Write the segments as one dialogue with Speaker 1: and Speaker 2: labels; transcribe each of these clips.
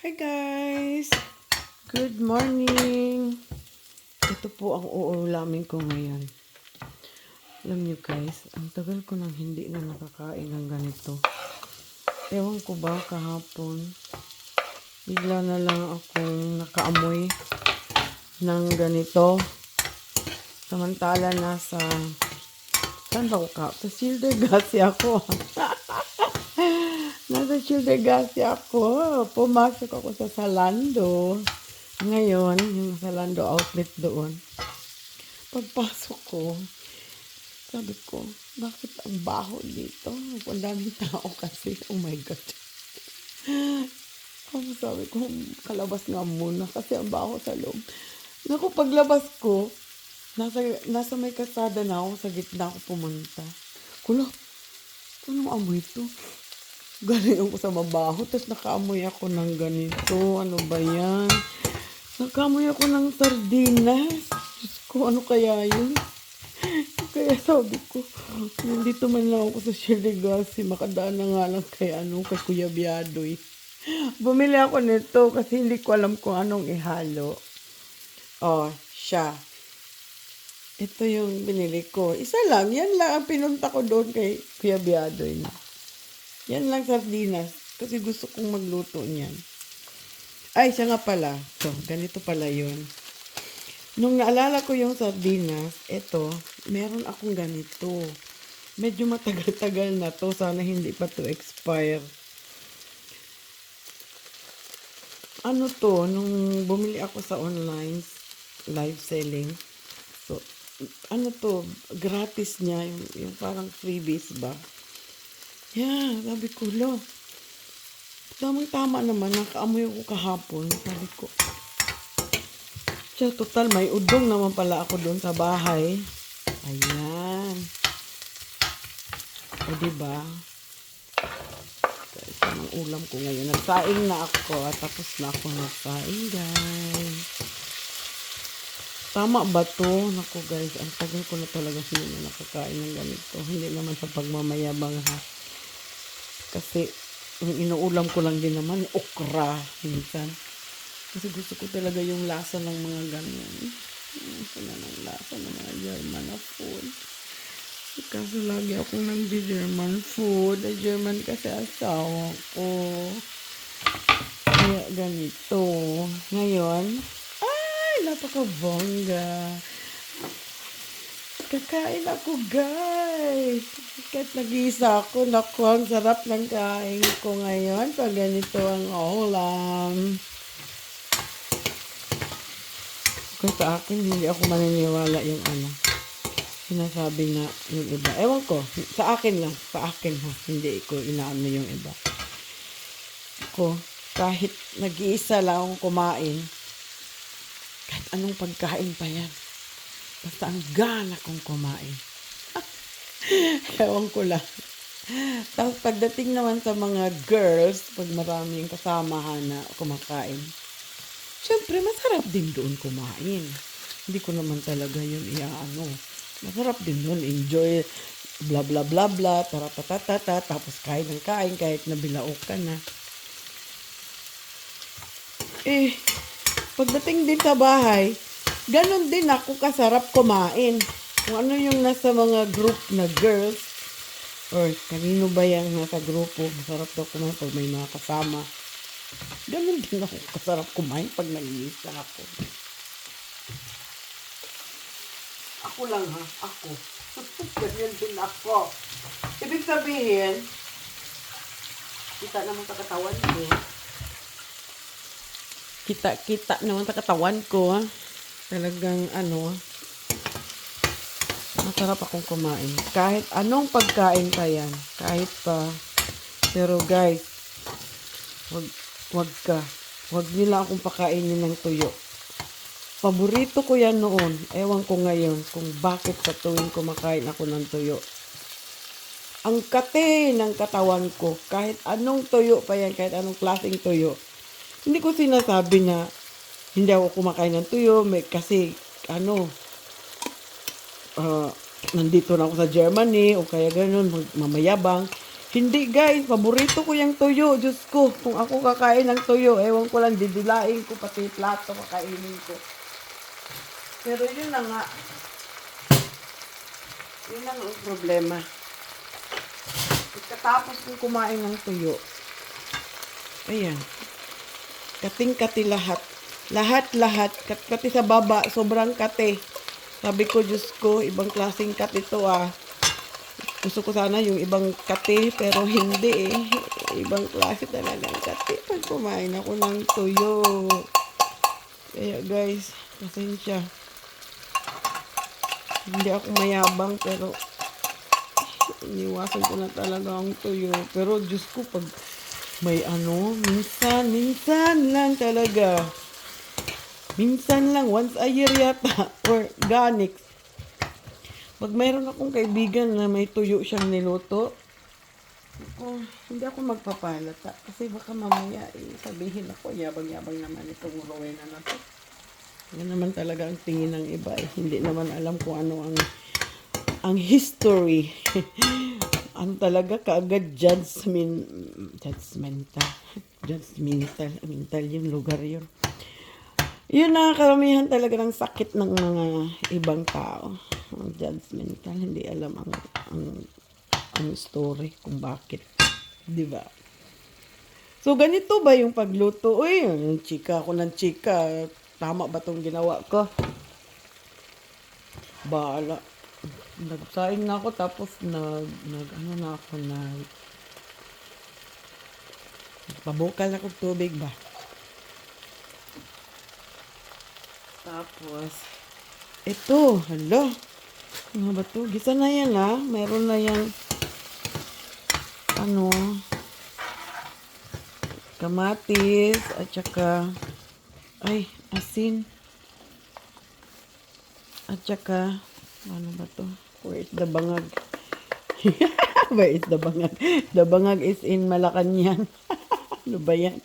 Speaker 1: Hi guys! Good morning! Ito po ang uulamin ko ngayon. Alam niyo guys, ang tagal ko nang hindi na nakakain ng ganito. Ewan ko ba kahapon, bigla na lang akong nakaamoy ng ganito. Samantala saan ba ako Sa Childergasi ako. Nasa Childergasi ako. Pumasok ako sa Zalando. Ngayon, yung Zalando outlet doon. Pagpasok ko, sabi ko, bakit ang baho dito? Ang daming tao kasi. Oh my God. Sabi ko, kalabas nga muna kasi ang baho sa loob. Naku, paglabas ko, nasa may kasada na ako, sa gitna ako pumunta. Kulo, anong amoy ito? Galing ako sa mabaho, tapos nakaamoy ako ng ganito. Ano ba yan? Nakaamoy ako ng sardinas. Diyos ko, ano kaya yun? Kaya sabi ko, nandito man lang ako sa Childergasi, makadaan na nga lang kay Kuya Biadoy. Bumili ako nito kasi hindi ko alam kung anong ihalo. Oh, siya. Ito yung binili ko. Isa lang, yan lang ang pinunta ko doon kay Kuya Biadoy. Yan lang sardinas. Kasi gusto kong magluto niyan. Ay, siya nga pala. So, ganito pala yun. Nung naalala ko yung sardinas, ito, meron akong ganito. Medyo matagal-tagal na to. Sana hindi pa to expire. Ano to, nung bumili ako sa online, live selling. So, ano to, gratis niya, yung parang freebies ba? Yeah, sabi ko, lo, tamang-tama naman, nakaamoy ako kahapon. Sabi ko, siya, total, may udong naman pala ako doon sa bahay. Ayan. O, diba? Ito ang ulam ko ngayon. Nagsaing na ako. Tapos na ako nagsaing, guys. Tama ba to? Naku, guys, ang tagal ko na talaga hindi na nakakain ng ganito. Hindi naman sa pagmamayabang, ha. Kasi, yung inuulam ko lang din naman, okra, minsan. Kasi gusto ko talaga yung lasa ng mga ganyan. Gusto na ng lasa ng mga German na food. Kaso lagi akong nag-German food. German kasi asawa ko. Kaya ganito. Ngayon, ay, napakabongga. Kakain ako, guys. Kahit nag-iisa ako, naku, ang sarap ng kain ko ngayon. Pag ganito ang ulam. Kung sa akin, hindi ako maniniwala yung sinasabi na yung iba. Ewan ko, sa akin lang, sa akin ha, hindi ko inaano yung iba. Ako, kahit nag-iisa lang akong kumain, kahit anong pagkain pa yan, basta ang gana kong kumain. Ewan ko lang. Tapos pagdating naman sa mga girls, pag maraming kasamahan na kumakain, syempre, masarap din doon kumain. Hindi ko naman talaga yun iaano. Masarap din doon. Enjoy, bla bla bla bla, taratatata, tapos kain ng kain kahit nabilaok ka na. Pagdating din sa bahay, ganun din ako kasarap kumain. Kung ano yung nasa mga group na girls, or kanino ba yung nasa grupo, masarap daw kumain pag may mga kasama. Ganun din ako kasarap kumain pag nag-iisa ako. Ako lang ha, ako. Ganyan din ako. Ibig sabihin, kita naman sa katawan ko. Kita naman sa katawan ko. Talagang masarap akong kumain. Kahit anong pagkain pa yan. Kahit pa. Pero guys, Wag nila akong pakainin ng tuyo. Paborito ko yan noon. Ewan ko ngayon kung bakit sa tuwing kumakain ako ng tuyo. Ang kate ng katawan ko, kahit anong tuyo pa yan, kahit anong klaseng tuyo. Hindi ko sinasabi na hindi ako kumakain ng tuyo, kasi nandito na ako sa Germany, o kaya ganun, mamayabang. Hindi guys, paborito ko yung tuyo. Diyos ko, kung ako kakain ng tuyo, ewan ko lang, didilain ko, pati plato kakainin ko. Pero yun na nga. Yun na nga ang problema. Pagkatapos kong kumain ng tuyo, ayan, kating-kati lahat. Lahat-lahat, kati sa baba, sobrang kati. Sabi ko, Diyos ko, ibang klaseng kat ito ah. Gusto ko sana yung ibang kati, pero hindi eh. Ibang klase talagang kati pag kumain ako ng tuyo. Kaya guys, pasensya. Hindi ako mayabang, pero iniwasan ko na talaga ang tuyo. Pero Diyos ko, pag may minsan lang talaga. Minsan lang, once a year yata, organic. Pag mayroon akong kaibigan na may tuyo siyang niluto, hindi ako magpapalata. Kasi baka mamaya sabihin ako, yabang-yabang naman itong Rowena na to. Yan naman talaga ang tingin ng iba. Hindi naman alam kung ano ang history. Ano talaga, kaagad judgmental yung lugar yun. Yun na karamihan talaga ng sakit ng mga ibang tao. Ang judgmental, hindi alam ang story kung bakit. Di ba? So, ganito ba yung pagluto? Uy, chika ako ng chika. Tama ba tong ginawa ko? Baala. Nagsaing na ako tapos pabukal na akong tubig ba? Tapos, ito, hala. Ano ba to? Gisa na yan ha. Meron na yan, kamatis, at saka, asin. At saka, ano ba to? Where is the bangag? Where is the bangag? The bangag is in Malacanang. Ano ba yan?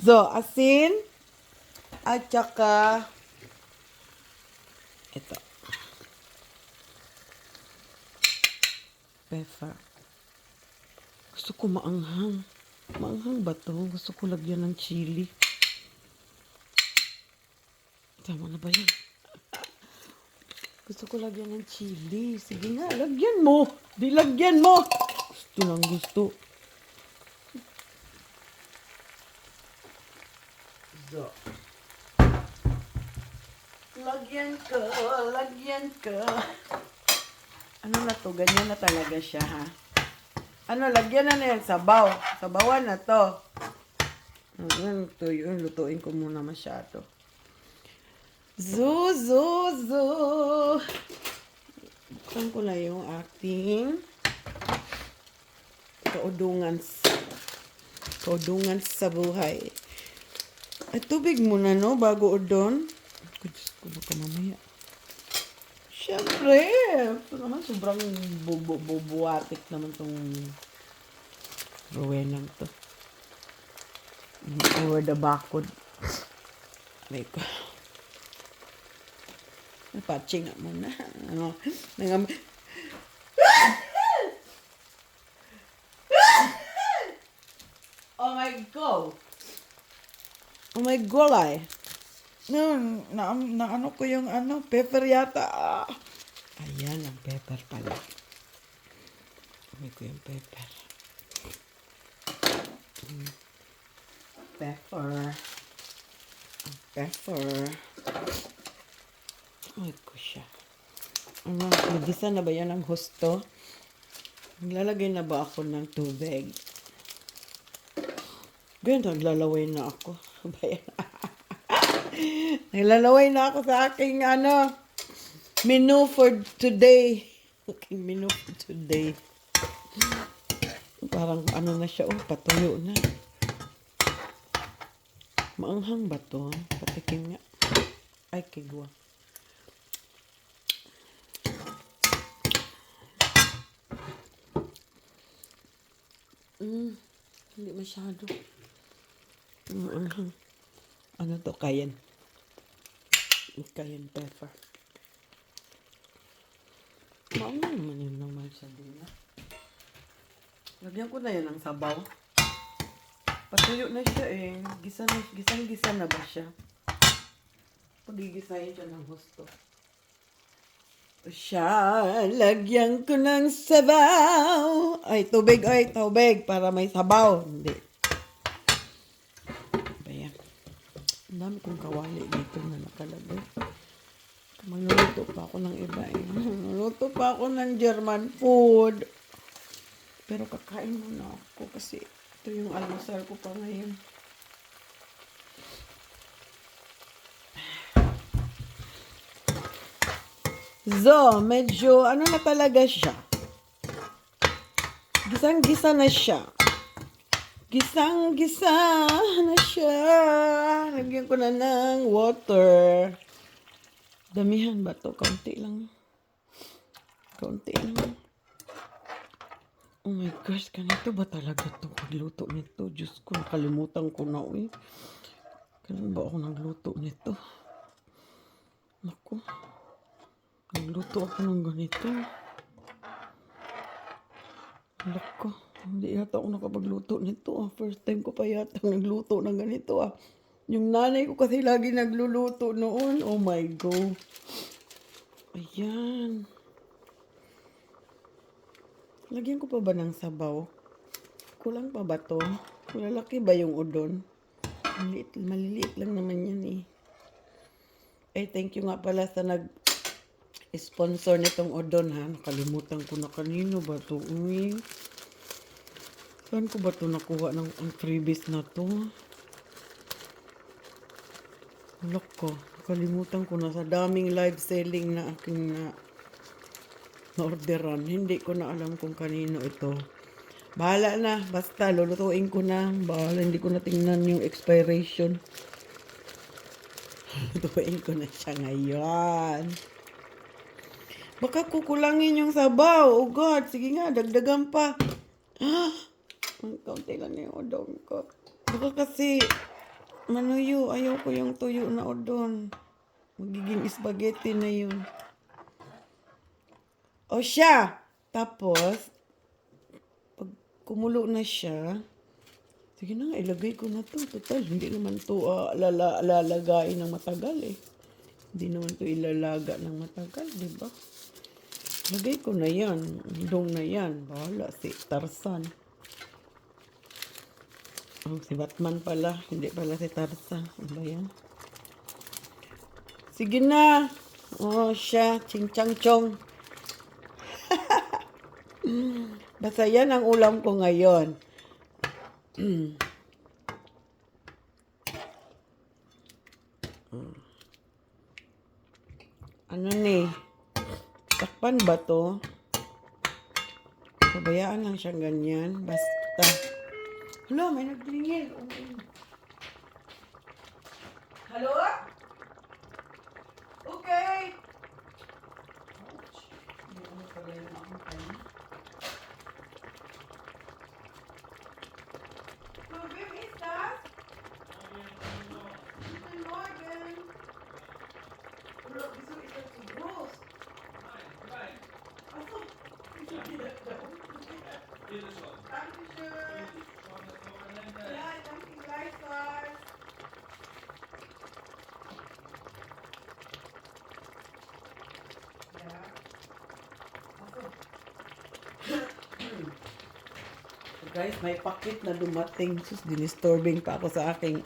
Speaker 1: So, asin, at saka, ito. Pepper. Gusto ko maanghang. Maanghang ba to? Gusto ko lagyan ng chili. Tama na ba yan? Gusto ko lagyan ng chili. Sige nga, lagyan mo. Di lagyan mo. Gusto lang gusto. So. Lagyan ko. Ano na to? Ganyan na talaga siya, ha? Lagyan na yan. Sabaw. Sabawan na to. Ito yun. Lutuin ko muna masyado. Zo. Buksan ko na yung aking kaudungan sa buhay. Ay, tubig muna, no? Bago udon. Diyos ko, baka mamaya. Siyempre. Ito naman, sobrang bubuatik naman tong Rowena to. Over the bakod. Aray ko. Napatching nga muna. Oh my God. Oh my God, na ko yung pepper yata. Ayan, ang pepper pala. Amoy ko yung pepper. Pepper. Amoy ko siya. Nagisa na ba yan ang husto? Naglalagay na ba ako ng tubig? Ganyan, naglalaway na ako. Bayan. Naglalaway na ako sa aking menu for today. Okay, menu for today. Parang na siya, patuyo na. Maanghang ba to? Patikim nga. Ay, kigwa. Hindi masyado. Ano to? Cayenne pepper. Maanghang naman yun naman sa dina. Lagyan ko na yan ng sabaw. Patuyo na siya eh. Gisang-gisa na ba siya? Pagigisahin siya ng gusto. Siya, lagyan ko ng sabaw. Ay, tubig, para may sabaw. Hindi. Ayan. Ang dami kong kawali dito na nakalagay. Magluluto pa ako ng iba eh. Magluluto pa ako ng German food. Pero kakain muna ako kasi ito yung almusal ko pa ngayon. So, medyo ano na talaga siya. Gisang-gisa na siya. Gisang-gisa na siya. Lagyan ko na ng water. Damihan ba to? Kaunti lang. Kaunti lang. Oh my gosh, ganito ba talaga to pagluto nito? Diyos ko, nakalimutan ko na eh. Kailan ba ako nagluto nito? Naku. Nagluto ako ng ganito. Naku. Hindi yata ako nakapagluto nito ah. First time ko pa yata nagluto ng ganito ah. Yung nanay ko kasi lagi nagluluto noon. Oh my God. Ayan. Lagyan ko pa ba ng sabaw? Kulang pa ba to? Malalaki ba yung udon? Maliliit lang naman yan eh. Eh, thank you nga pala sa nag-sponsor nitong udon ha. Nakalimutan ko na kanino ba to? Uy. Saan ko ba to nakuha ng freebies na to? Look ko. Nakalimutan ko na sa daming live selling na aking na-orderan. Hindi ko na alam kung kanino ito. Bahala na. Basta, lulutuin ko na. Bahala, hindi ko na tingnan yung expiration. Lulutuin ko na siya ngayon. Baka kukulangin yung sabaw. Oh God, sige nga, dagdagan pa. Ang kaunti lang na yung udon ko. Baka kasi, manuyo, ayaw ko yung tuyo na udon. Magiging spaghetti na yun. O siya! Tapos, pag kumulo na siya, sige na, ilagay ko na to. Total, hindi naman to lalagain ng matagal eh. Hindi naman to ilalaga ng matagal, di ba? Lagay ko na yan. Udong na yan. Bahala si Tarzan. Oh, si Batman pala. Hindi pala si Tarzan. Ano ba yan? Sige na. Oh, siya. Ching chang chong. Basta yan ang ulam ko ngayon. Ano ni? Takpan ba to? Pabayaan lang siyang ganyan. Basta. Hello, may nagdringil. Hello? Okay. Wem ist das? Guten Morgen. Oder wieso ist das so groß? Achso. Dankeschön. Ja, danke gleichfalls. Ja. Achso. Guys, may pakit na dumating. Sus, dinisturbing pa ako sa aking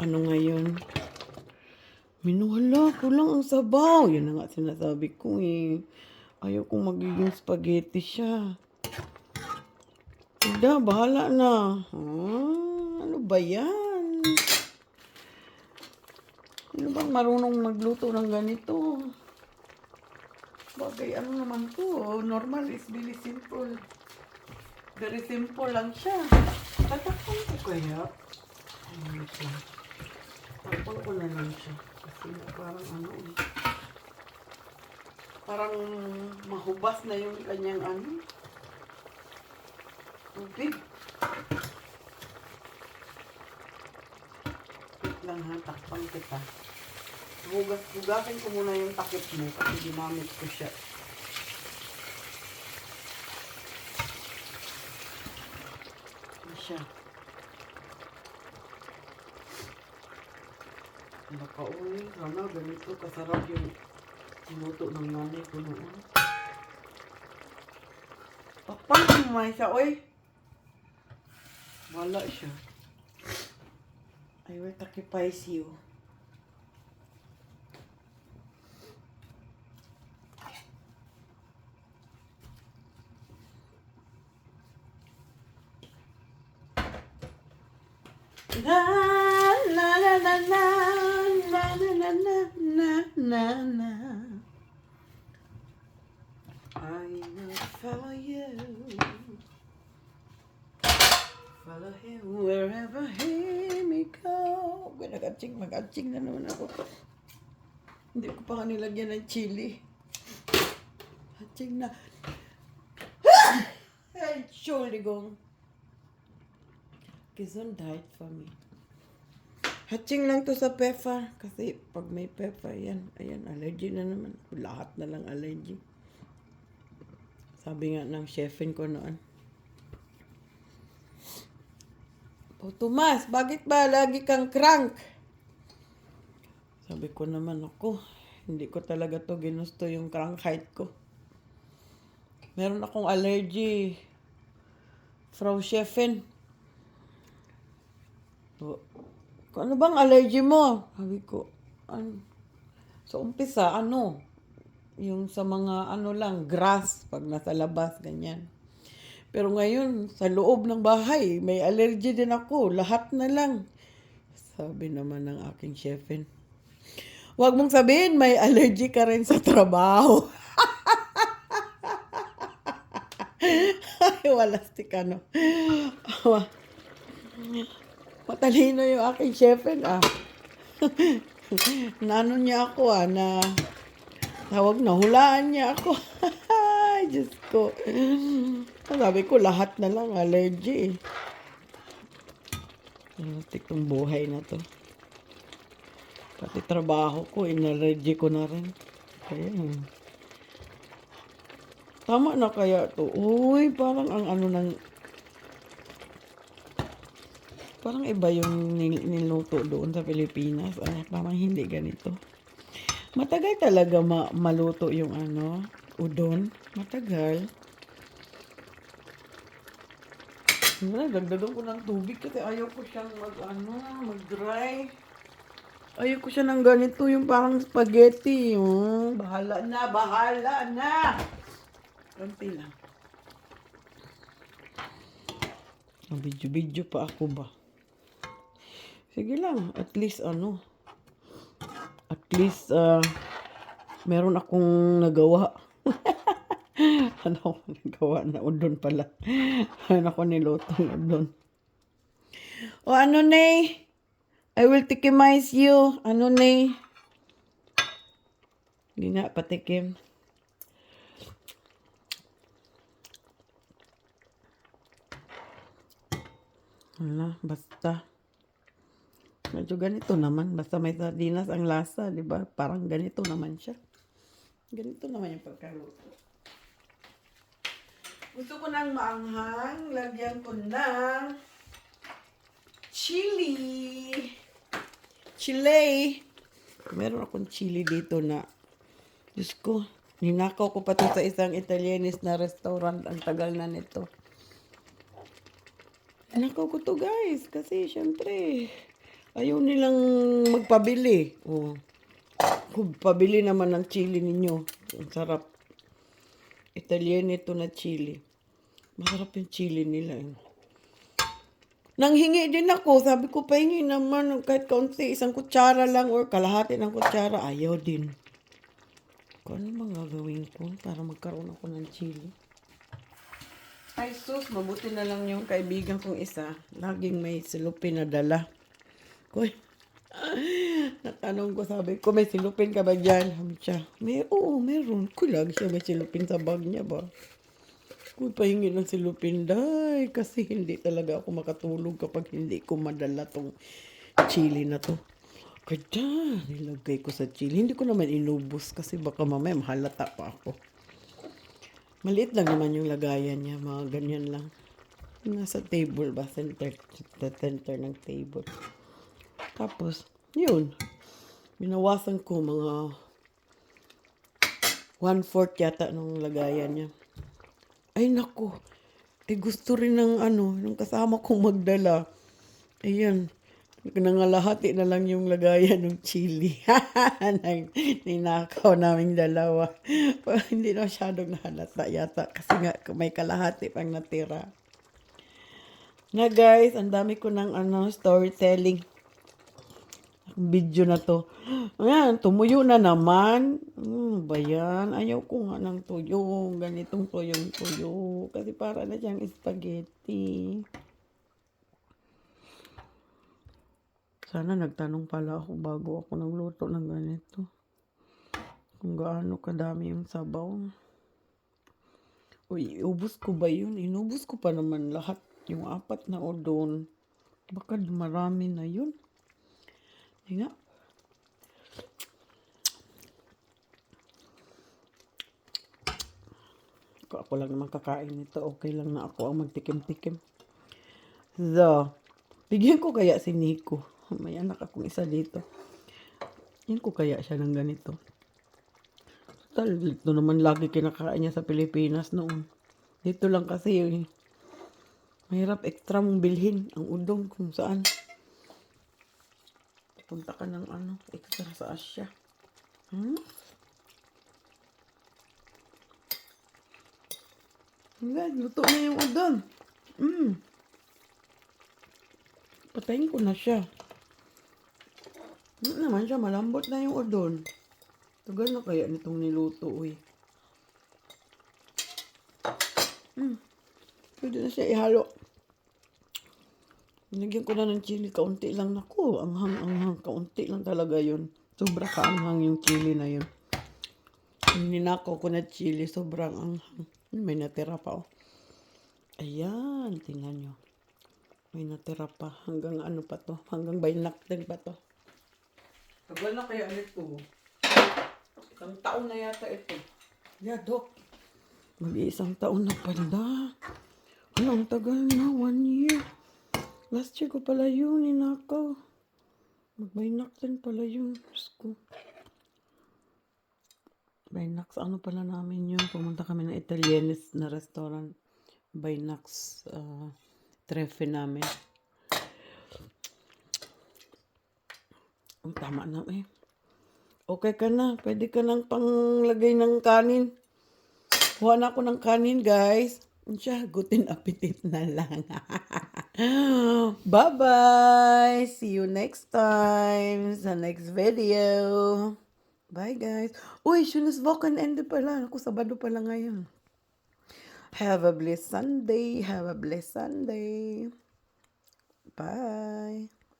Speaker 1: ano ngayon. Minuhala, kulang ang sabaw. Yan na nga sinasabi ko eh. Ayaw kong magiging spaghetti siya. Ida, bahala na. Ano ba yan? Ano bang marunong magluto ng ganito? Bagay, ano naman to? Normal is really simple. Very simple lang siya. Tatakpan ko kaya. Takpan ko na lang siya. Kasi parang ano eh. Parang mahubas na yung kanyang ano. Tubig. Wait lang ha, takpan kita. Hugasin ko muna yung takip mo kasi ginamit ko siya. siya. Nakauwi. Sana ganito kasarap yung sinuto ng nanay ko noon. Papang may siya, oy. Wala siya. I will sacrifice you. Na na na na na na na na na na na. I will follow you. Follow him wherever he may go. Mag-atching na naman ako. Hindi ko pa nga nilagyan ng chili. Hatching na. Hey, surely gong. Gesundheit for me. Hatching lang to sa pepper. Kasi pag may pepper, yan. Ayan, allergy na naman. Lahat na lang allergy. Sabi nga ng chefin ko noon. Oh, Tomas, bakit ba lagi kang crank? Sabi ko naman ako, hindi ko talaga to ginusto yung crank height ko. Meron akong allergy. Frau Chefin. So, ano bang allergy mo? Sabi ko, ano? So, umpisa, ano? Yung sa mga, ano lang, grass, pag nasa labas, ganyan. Pero ngayon, sa loob ng bahay, may allergy din ako. Lahat na lang. Sabi naman ng aking chefin. Huwag mong sabihin, may allergy ka rin sa trabaho. Ay, walastik ano. Matalino yung aking chefin, Nano niya ako, na tawag na, hulaan niya ako. Ay, Diyos ko. Sabi ko, lahat na lang allergy. Malastik tong buhay na to. Pati trabaho ko, in-allergy ko na rin. Kaya, tama na kaya to. Uy, parang ang ano ng... Parang iba yung niluto doon sa Pilipinas. Parang hindi ganito. Matagal talaga maluto yung ano, udon. Matagal. Dagdagan ko ng tubig kasi ayaw ko siyang mag-dry. Ayaw ko siya ng ganito, yung parang spaghetti. Bahala na. Konti lang. Video pa ako ba? Sige lang, at least meron akong nagawa. Ano ako nagawa na udon pala. Ano ako nilutong udon. O ano Nay? I will tikimize you. Ano Nay? Hindi nga patikim. Hala, basta. Medyo ganito naman. Basta may sardinas ang lasa, di ba? Parang ganito naman siya. Ganito naman yung pagkaluto. Gusto ko ng maanghang. Lagyan ko ng chili. Meron akong chili dito na, Diyos ko, ninakaw ko pa to sa isang Italianis na restaurant. Ang tagal na nito. Ninakaw ko to guys. Kasi syempre, ayaw nilang magpabili. Pabili naman ng chili ninyo. Ang sarap. Italian ito na chili. Masarap yung chili nila. Nanghingi din ako. Sabi ko, pahingi naman kahit kaunti. Isang kutsara lang or kalahati ng kutsara. Ayaw din. Kung ano bang gagawin ko para magkaroon ako ng chili? Ay sus, mabuti na lang yung kaibigan kong isa. Laging may silupin na dala. Koy, natanong ko, sabi ko, may silupin ka ba dyan? Sabi siya, oo, meron. Kulag siya, may silupin sa bag niya ba? Kung pahingi ng silupin, day, kasi hindi talaga ako makatulog kapag hindi ko madala tong chili na to. Kaya, nilagay ko sa chili. Hindi ko naman inubos kasi baka mamaya mahalata pa ako. Maliit lang naman yung lagayan niya, mga ganyan lang. Nasa table ba? Center ng table. Tapos, yun. Binawasan ko mga 1/4 yata nung lagayan niya. Ay, naku. Gusto rin ng ng kasama kong magdala. Ayan. Nangalahati na lang yung lagayan ng chili. Ninakaw naming dalawa. Hindi na masyadong nahalata yata kasi nga may kalahati pang natira. Na guys, ang dami ko ng storytelling video na to. Ayan, tumuyo na naman. Ba yan? Ayaw ko nga ng tuyo. Ganitong tuyong-tuyo. Kasi para na siyang spaghetti. Sana nagtanong pala ako bago ako nagluto ng ganito. Kung gaano kadami yung sabaw. Uy, ubus ko ba yun? Inubos ko pa naman lahat. Yung 4 na udon. Baka marami na yun. Hindi nga. Ako lang naman kakain nito. Okay lang na ako ang magtikim-tikim. So, bigyan ko kaya si Nico. May anak akong isa dito. Yan ko kaya siya ng ganito. Ito naman lagi kinakain niya sa Pilipinas noon. Dito lang kasi yun. Mahirap extra mong bilhin ang udong kung saan. Punta ka ng extra sa Asia. Luto na yung udon. Patayin ko na siya. Naman siya, malambot na yung udon. Tagal na kaya nitong niluto, uy. Pwede na siya ihalo. Nilagyan ko na ng chili, kaunti lang. Naku, anghang. Kaunti lang talaga yun. Sobra kaanghang yung chili na yun. Ninakaw ko na chili, sobrang anghang. May natira pa, oh. Ayan, tingnan nyo. May natira pa. Hanggang pa to? Hanggang bainak din pa to. Tagal na kaya ito. Isang taon na yata ito. Yeah, Dok. Mag-iisang taon na pala. Ang tagal na, 1 year. Last year ko pala yun, ninakaw. Magbainak din pala yun. Diyos ko. Binax, pala namin yun. Pumunta kami ng Italianes na restaurant. Binax, trefe namin. Tama na eh. Okay ka na. Pwede ka nang panglagay ng kanin. Kuha na ako ng kanin, guys. Siya, gutin appetit na lang. Bye-bye! See you next time sa next video. Bye, guys. Uy, schönes Wochenende pala. Ako, Sabado pala ngayon. Have a blessed Sunday. Have a blessed Sunday. Bye.